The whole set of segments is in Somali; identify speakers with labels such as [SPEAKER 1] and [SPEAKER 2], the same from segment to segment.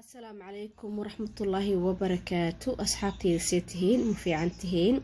[SPEAKER 1] السلام عليكم ورحمة الله وبركاته. أصحابتي سيتهين مفيعنتهين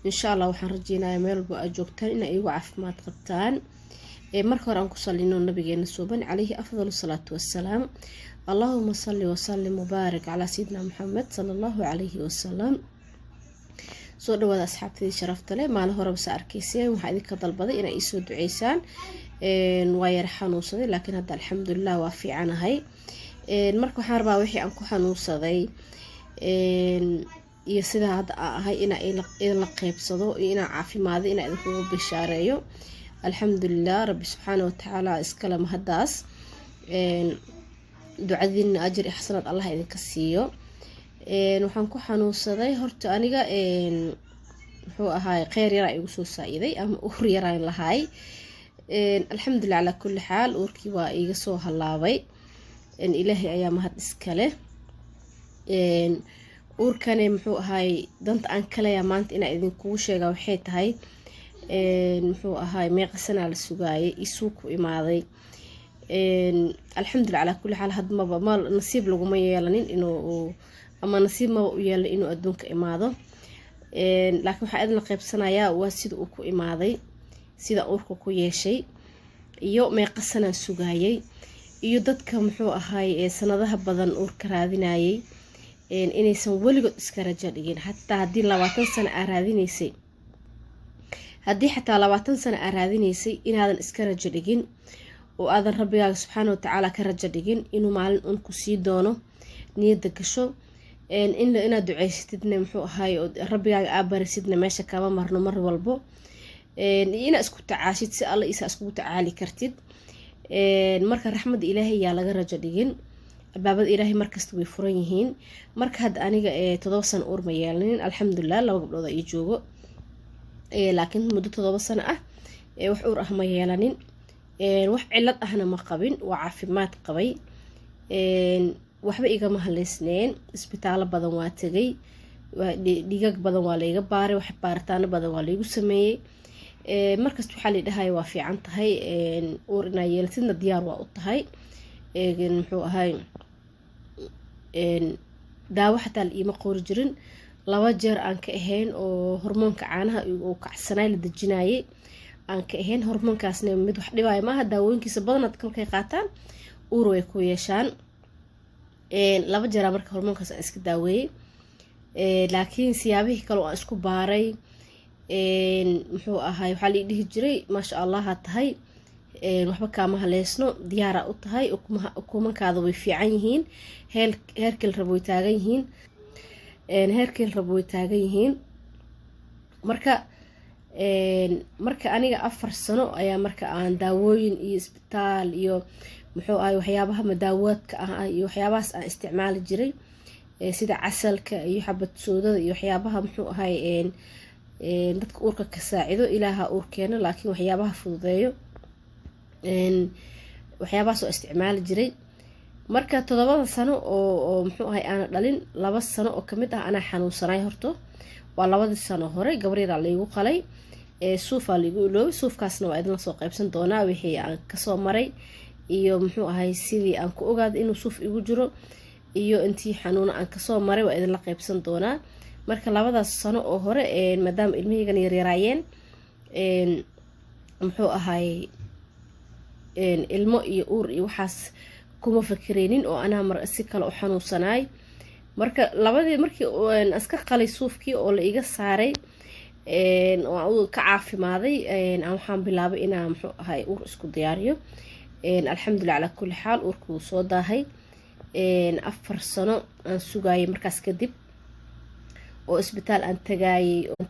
[SPEAKER 1] إن شاء الله وحن رجينا ميل بأجوبتان إن أيوة عفمات قبتان مركور أنكو صلينا النبي نسوبا عليه أفضل الصلاة والسلام. اللهم صل وسلم وبارك على سيدنا محمد صلى الله عليه وسلم. soo dhawaada asxaabtay sharafta leh maalin hore bas arkaysay waxa idinka dalbaday inay soo duceysaan waa yar xanuunsaday laakiin hadda alxamdulillah waa fiicanahay. marka waxaan rabaa wixii aan ku xanuunsaday iyo sida hadda ahay in la qeybsado iyo in caafimaad in idinku bishaareeyo. alxamdulillah rabbi subhanahu wa ta'ala iskala mahadaas ducadiina ajir ihsanad allah idinka siiyo. waxaan ku xanuunsaday horta aniga wuxuu ahaay qeyr yar ay igu soo saayiday ama uur yar aan lahaay. alxamdulillah ala kulli xaal uurkii waa iga soo halaabay ilaahay ayaa mahad iska leh. uurkani muxuu ahaay danta aan kaleeya maanta inaan idinku sheega waxay tahay muxuu ahaay meeqa sana la sugaayay isuu ku imaaday. alxamdulillah ala kulli xaal hadmaba ma nasiib lagu ma yeelanin inuu ama nasiib ma u yeelay inuu adduunka imaado. laakiin waxa idin qaybsanayaa waa sida uu ku imaaday, sida uurku ku yeeshay iyo meeqa sana sugaayay iyo dadka muxuu ahaay sanadaha badan uurka raadinayay inaysan weligood iska rajo dhigin. hatta hadii 20 sano aad raadinaysay hadii xataa 20 sano aad raadinaysay inaadan iska rajo dhigin oo aadan rabbigaaga subxaanahu wa ta'ala ka rajo dhigin inuu maalin un ku sii doono niyada gasho. inaad duceysatidna muxuu ahaay rabbigaaga aad barisidna meesha kama marno mar walbo. ina isku tacaashid si alla isa isku tacaali kartid. marka raxmada ilaahay yaa laga rajo dhigin, albaabada ilaahay markasta way furan yihiin. marka had aniga 7 sano uur ma yeelanin alxamdulillah, 2 gabdhood ay joogo laakiin muddo 7 sano ah wax uur ah ma yeelanin. wax cilad ahna ma qabin, waa caafimaad qabay. waxba igama haleysneen, isbitaalo badan waa tagay, dhiigag badan waa layga baaray, wax baaritaano badan waa laygu sameeyay. markasta waxaa la dhahay waa fiican tahay uur inaa yeelatidna diyaar waa u tahay. muxuu ahaay daawo xataa la iima qoori jirin. 2 jeer aan ka ahayn oo hormoonka caanaha uu kacsanay la dejinayay aan ka ahayn. hormoonkaasna mid wax dhibaayo maaha, daawooyinkiisa badanad kalkay qaataan uur way ku yeeshaan. 2 jeer marka hormoonkaas aan iska daaweeyay. laakiin siyaabihii kale aan isku baaray muxuu ahaay waxaa la dhihi jiray maasha allah tahay waxba kaama haleysno, diyaara u tahay, ukumankaada way fiican yihiin, heerkii la rabo way taagan yihiin, heerkii la rabo way taagan yihiin. marka aniga 4 sano ayaa marka aan daawooyin iyo isbitaal iyo muxuu ahaay waxyaabaha madaawaadka ah iyo waxyaabahaas aan isticmaali jiray sida casalka iyo xabad soodada iyo waxyaabaha muxuu ahaay dadka uurka ka saacido. ilaaha uurkeena laakiin waxyaabaha fududeeyo waxyaabahaas oo isticmaali jiray. marka 7 sano oo muxuu ahaay aan dhalin 2 sano oo kamid ah anaa xanuunsanay. horto waa 2 sano hore gabriira laygu qalay, suufa laygu iloobay. suufkaasna waa idin soo qaybsan doonaa wixii aan kasoo maray iyo muxuu ahaay sidii aan ku ogaaday inuu suuf igu jiro iyo intii xanuun aan kasoo maray waa idin la qaybsan doonaa. marka 2 sano oo hore maadaama ilmahaygan yaryaraayeen muxuu ahaay ilmo iyo uur iyo waxaas kuma fakareynin oo anaa mar si kale u xanuunsanaay. marka markii aska qalay suufkii oo la iga saaray oo ka caafimaaday waxaan bilaabay inaan muxuu ahaay uur isku diyaariyo. alxamdulillah ala kulli xaal uurku soo daahay. 4 sano aan sugaayay markaas kadib oo isbitaal aan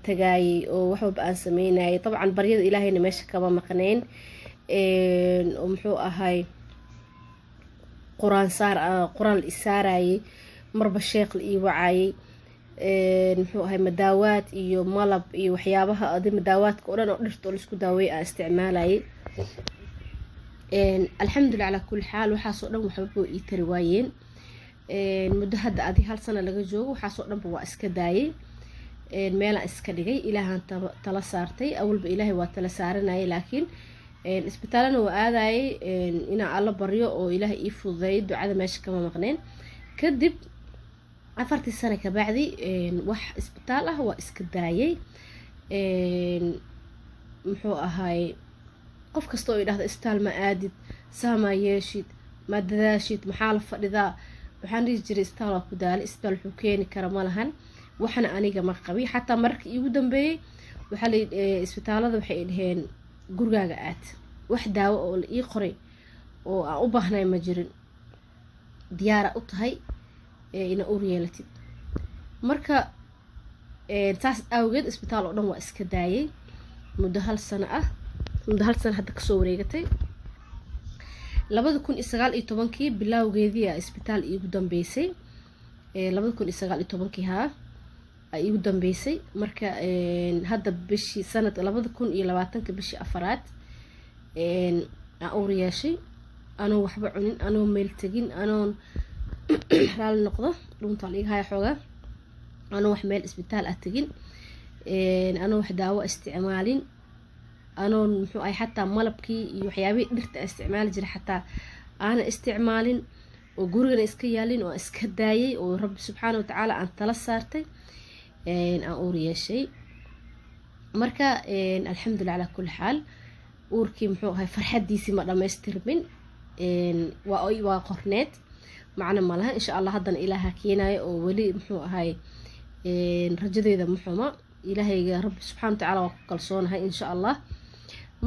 [SPEAKER 1] tagaayay oo wax walba aan sameynayay. dabcan baryada ilaahayna meesha kama maqneen. oo muxuu ahaay quraan la isaarayay, marba sheekh la ii wacayay. muxuu ahaay madaawaad iyo malab iyo waxyaabaha madaawaadka oo dhan oo dhirta oo la isku daaweeyay aan isticmaalayay. alxamdulillah ala kulli xaal waxaasoo dhan waxba ii tari waayeen. muddo hadda 1 sano laga joogo waxaasoo dhanba waa iska daayay. meelaan iska dhigay, ilaahan tala saartay. awalba ilaahay waa tala saaranayay laakiin isbitaalana waa aadayay inaan alla baryo oo ilaahay ii fududeeyo, ducada meesha kama maqneen. kadib 4 sano ka bacdi wax isbitaal ah waa iska daayay muxuu ahaay qof kasta oo yiraahdo isbitaal ma aadid saama yeeshid ma dadaashid maxaa la fadhidaa waxaan dhihi jiray isbitaal waa ku daalay isbitaal wuxuu keeni kara ma lahan waxna aniga ma qabi xataa markii iigu dambeeyay waxa la isbitaalada waxay dhaheen gurigaaga aad wax daawo oo la ii qoray oo aan u baahnay ma jirin diyaar u tahay ina uur yeelatid marka taas awgeed isbitaal oo dhan waa iska daayay muddo hal sano hadda kasoo wareegatay 2019 bilowgeedii isbitaal iigu dambeysay 2019 haa iigu dambeysay marka hadda bishii sanad 2020 bishii afaraad aan uur yeeshay anoo waxba cunin anoo meel tagin anoon raali noqdo dhunta la iga haya xoogaa anoo wax meel isbitaal ah tagin anoo wax daawo isticmaalin anoon muxuu ay xataa malabkii iyo waxyaabihii dhirta isticmaali jiray xataa aanan isticmaalin oo gurigana iska yaalin oo iska daayay oo rabbi subxaanahu wa tacaala aan tala saartay aan uur yeeshay marka alxamdulilah calaa kulli xaal uurkii muxuu ahay farxadiisii ma dhammaystirmin waa qorneed macna ma laha insha allah haddana ilaaha keenayo oo weli muxuu ahay rajadeeda muxuma ilaahayga rabbi subxaanahu wa tacaala waa ku kalsoonahay insha allah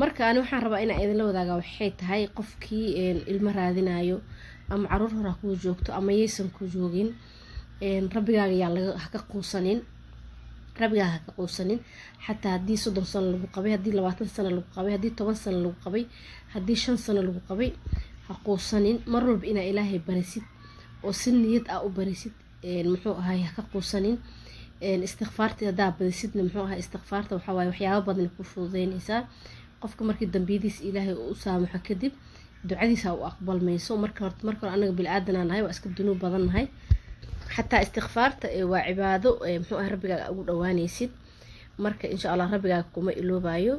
[SPEAKER 1] marka ani waxaan rabaa inaan idinla wadaaga waxay tahay qofkii ilmo raadinayo ama caruur hore ku joogto ama yeysan ku joogin rabbigaaga yaa haka quusanin rabbigaaga haka quusanin xataa haddii 30 sano lagu qabay haddii 20 sano lagu qabay haddii 10 sano lagu qabay haddii 5 sano lagu qabay ha quusanin mar walba inaa ilaahay barisid oo si niyad ah u barisid muxuu ahay haka quusanin istighfaarta hadaa badisidna muxuu ahay istighfaarta waxa waaye waxyaabo badan ku fududeynaysaa qofka markii dambidiis ilaahay uu saamaxo kadib ducadiisa uu aqbalmayso marka hore anaga bil aadan nahay waa iska dunuub badan nahay xataa istighfaarta waa cibaado muxuu ahay rabbigaaga ugu dhawaanaysid marka insha Allah rabbigaaga kuma iloobayo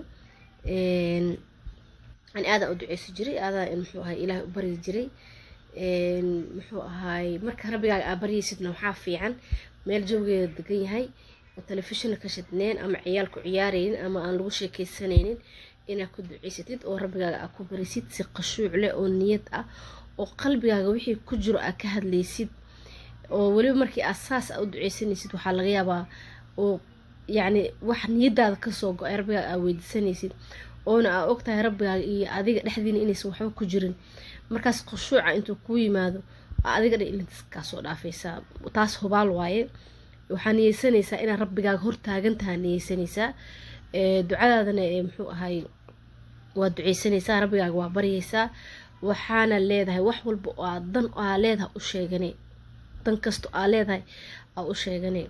[SPEAKER 1] aan aada u duceysi jiray aada muxuu ahay ilaahay u bari jiray muxuu ahay marka rabbigaaga aad bariyaysidna waxaa fiican meel jawgeeda degan yahay oo telefishin ka shidneen ama ciyaal ku ciyaareen ama aan lagu sheekeysanaynin inaad ku duceysatid oo rabbigaaga aad ku barisid si qashuuc leh oo niyad ah oo qalbigaaga wixii ku jiro aad ka hadlaysid oo waliba markii asaas aad u duceysanaysid waxaa laga yaabaa oo yacni wax niyadaada kasoo go-ay rabbigaaga aad weydiisanaysid oona aad ogtahay rabbigaaga iyo adiga dhexdiina inaysan waxba ku jirin markaas qashuuca intuu ku yimaado adiga dhan ilintas kaasoo dhaafaysaa taas hubaal waaye waxaa niyeysanaysaa inaad rabbigaaga hor taagan tahay niyeysanaysaa ducadaadana muxuu ahay waa duceysanaysaa rabbigaaga waa baryaysaa waxaana leedahay wax walba oo aad dan aa leedahay u sheeganay dan kasto aa leedahay aa u sheeganay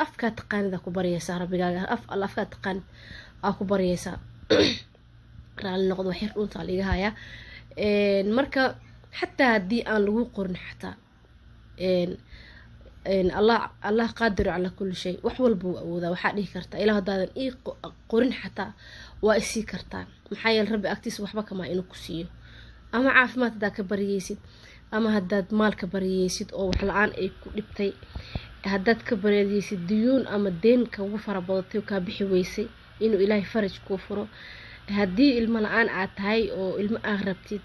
[SPEAKER 1] afkaa taqaanida ku baryaysaa rabbigaaga afkaa taqaanid aa ku baryaysaa raali noqdo waxyar dhuntaa liga hayaa marka xataa haddii aan lagu qorin xataa الله قادر على كل شيء وحول بو أوذا وحد كرتا إلى هذا قرن حتى وإسي كرتا محايل ربي أكتس وحبك ما إنه كسيه أما عارف ما تدا كبريسيد أما هداد مال كبريسيد أو حلقان أي كلبتي هداد كبريسيد ديون أما الدين كوفر بضتي وكابحي ويسي إنه إلهي فرج كوفره هدي الملعان عتهاي أو المأغربتي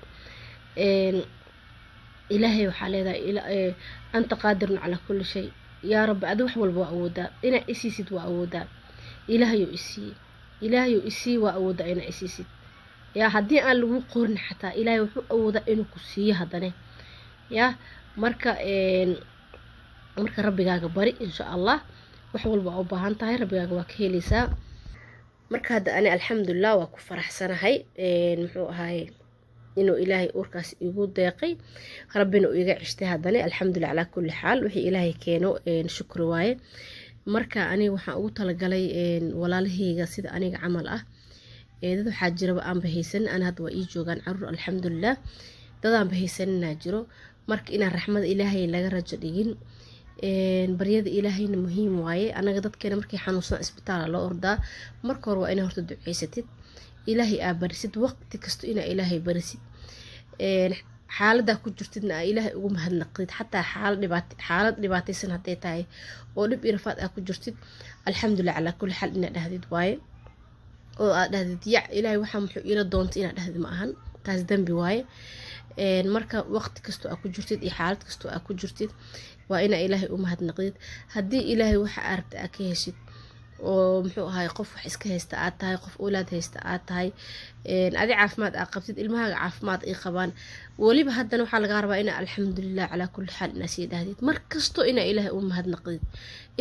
[SPEAKER 1] إلهي وحاليدا إلى أنت قادر على كل شيء يا رب أدوح والبوعودا إنا إسيسيد وعودا إلهي يؤسي وعودا إنا إسيسيد يا هدي أن لو قرن حتى إلهي وعودا إنو كسيه هداني يا مركا ربي قاقا بري إن شاء الله وحول بوعوبا هانتاي ربي قاقا وكيليسا مركا هدا أنا الحمد لله وكو فرح سنة هاي نحو هاي إنه إلهي أوركاس يقول دقي ربنا ويقع اجتهادني الحمد لله على كل حال وحي إلهي كانوا شكر واي مركا أنا وحا أوطل قلي ولا لهي قصيد أنا عمل دادو حاجرة بأن بهيسن أنا هدو إيجوغان عرور الحمد لله دادو بهيسن ناجرو مركا إنا الرحمة إلهي لغا رجلين بريد إلهي مهم واي أنا قدد كان مركي حانوصنا اسبتال الله أردا مركا روا إنا هرتو دعيستد إلهي أبرسد وقت كستو إنا إلهي برسد xaalada ku jirtidna ilaahay ugu mahadnaqid xataa xaalad dhibaataysan haday tahay oo dhib iyo rafaad ku jirtid alxamdulillah ala kulli xal ina dhahdid waaye oo aad dhahdid ya ilaahay waxa muxuu ila doonto ina dhahdid ma ahan taas dambi waaye marka waqti kasto aad ku jirtid iyo xaalad kasto aad ku jirtid waa ina ilaahay u mahadnaqid hadii ilaahay waxa aragta aad ka heshid oo muxuu ahay qof wax iska haysta aad tahay qof oolaad haysta aad tahay adi caafimaad aad qabtid ilmahaaga caafimaad ay qabaan waliba haddana waxaa laga rabaa ina alxamdulillah calaa kulli xaal ina sii dhahdid markasto ina ilaahay u mahadnaqdid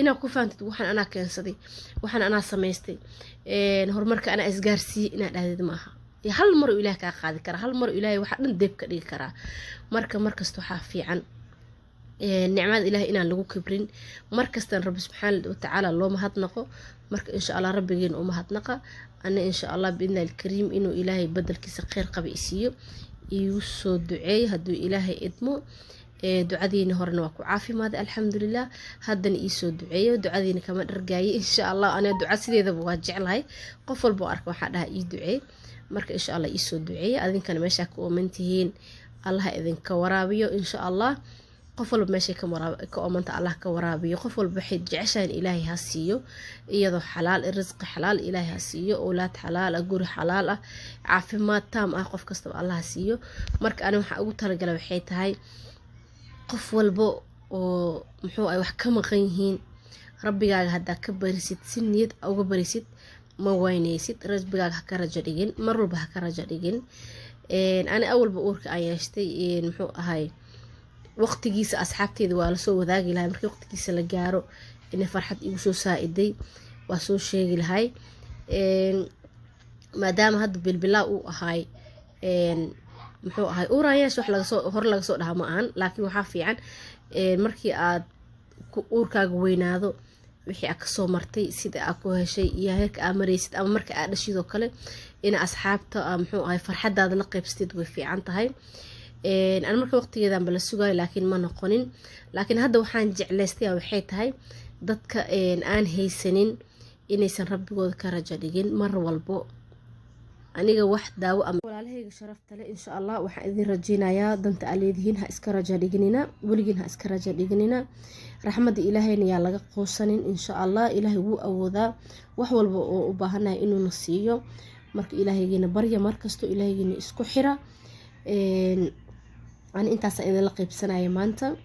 [SPEAKER 1] ina ku faantid waxaan anaa keensaday waxaan anaa samaystay horumarka anaa isgaarsiiyey ina dhahdid maaha hal mar oo ilaahay kaa qaadi karaa hal mar oo ilaahay waxa dhan deeb ka dhigi karaa markasto waxaa fiican nicmada ilaahay inaan lagu kibrin markastan rabbi subxaanahu wa tacaala loo mahadnaqo marka insha allah rabbigeena u mahadnaqa ana insha allah biidna alkariim inuu ilaahay badalkiisa khayr qaba isiiyo igu soo duceey hadduu ilaahay idmo ducadiina horena waa ku caafimaaday alxamdulilah haddana ii soo duceeyo ducadiina kama dhargaaye insha allah ana duca sideedaba waa jeclahay qof walba oo arka waxaa dhaha ii duceey marka insha allah ii soo duceeya adinkana meeshaa ka oomantihiin allaha idinka waraabiyo insha allah qof walba meeshay ka oomanta allah ka waraabiyo qof walba waxay jeceshahan ilaahay ha siiyo iyadoo xalaal risqi xalaal ilaahay ha siiyo awlaad xalaal ah guri xalaal ah caafimaad taam ah qof kastaba allah ha siiyo marka ani waxaa ugu talagalay waxay tahay qof walba oo muxuu ay wax ka maqan yihiin rabbigaaga haddaa ka barisid si niyad uga barisid ma waynaysid rabbigaaga ha ka rajo dhigin mar walba ha ka rajo dhigin ani awalba uurka aan yeeshtay muxuu ahay waqtigiisa asxaabteeda waa lasoo wadaagi lahay markii waqtigiisa la gaaro inay farxad igu soo saa'iday waa soo sheegi lahay maadaama hadda bilbilaa uu ahay muxuu ahay uuraayaasha wax hore laga soo dhaha ma ahan laakiin waxaa fiican markii aad uurkaaga weynaado wixii aad kasoo martay sida aad ku heshay iyo heerka aad maraysid ama marka aad dhashidoo kale ina asxaabta muxuu ahay farxadaada la qaybsatid way fiican tahay أنا مركب وقت جدا بلسوجاي لكن ما نقنين لكن هذا وحان جعلستي أو حيتهاي ضدك آن هي سنين إني سن ربي جود كرجالين مرة والبو أنا واحد داو أم ولا عليه شرفت له إن شاء الله وحإذن رجينا يا دنت عليهن هاسكرجاليننا ولجين هاسكرجاليننا رحمة إلهي يا لقى قوسنين إن شاء الله إلهي هو أو ذا وحول وبهنا إنه نصيه مرك إلهي جينا بريا مركزته إلهي جينا إسكحرة أنا أنت سأذا لقيب سنة يمانتا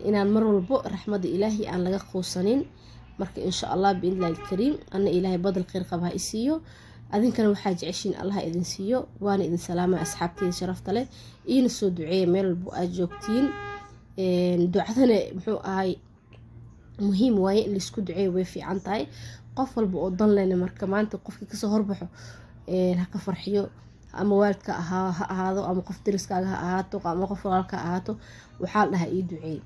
[SPEAKER 1] إن المرة والبو رحمة إلهي أن لقى قوسنين مرك إن شاء الله بإذن الله الكريم أن إلهي بدل خير قبها إسيو أذن كانوا حاج 20 الله إذن سيو وأنا إذن سلامة أصحابتي شرفت له إين سو دعاء ميل البؤات جوكتين دعاتنا محو هاي مهم واي اللي سكو دعاء ويفي عنتاي قفل بقضن لنا مركمان تقفك كسو هربحو هكا فرحيو أما والدك هذا أما قف درسك هاتو أما قف والك هاتو وحال لها إي دعاء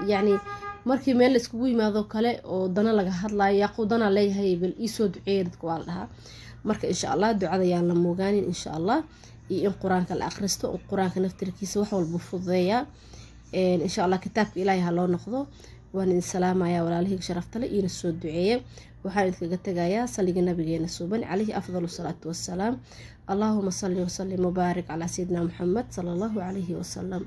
[SPEAKER 1] يعني markii meel iskugu yimaado kale oo dana laga hadlayo yaa qodana leeyahay bal isoo duceedku waa laha marka insha Allah ducada yaan la moogaanin insha Allah iyo in quraanka la akhristo oo quraanka naftirkiisa wax walba fududeeya insha Allah kitaabka Ilaahay ha loo noqdo waan in salaamaya walaalahayga sharafta leh iyo soo duceeyo waxaan idinkaga tagayaa saliga nabigeena suuban calayhi afdalu salaatu wassalaam Allahumma salli wa sallim wa barik ala sayyidina Muhammad sallallahu alayhi wa sallam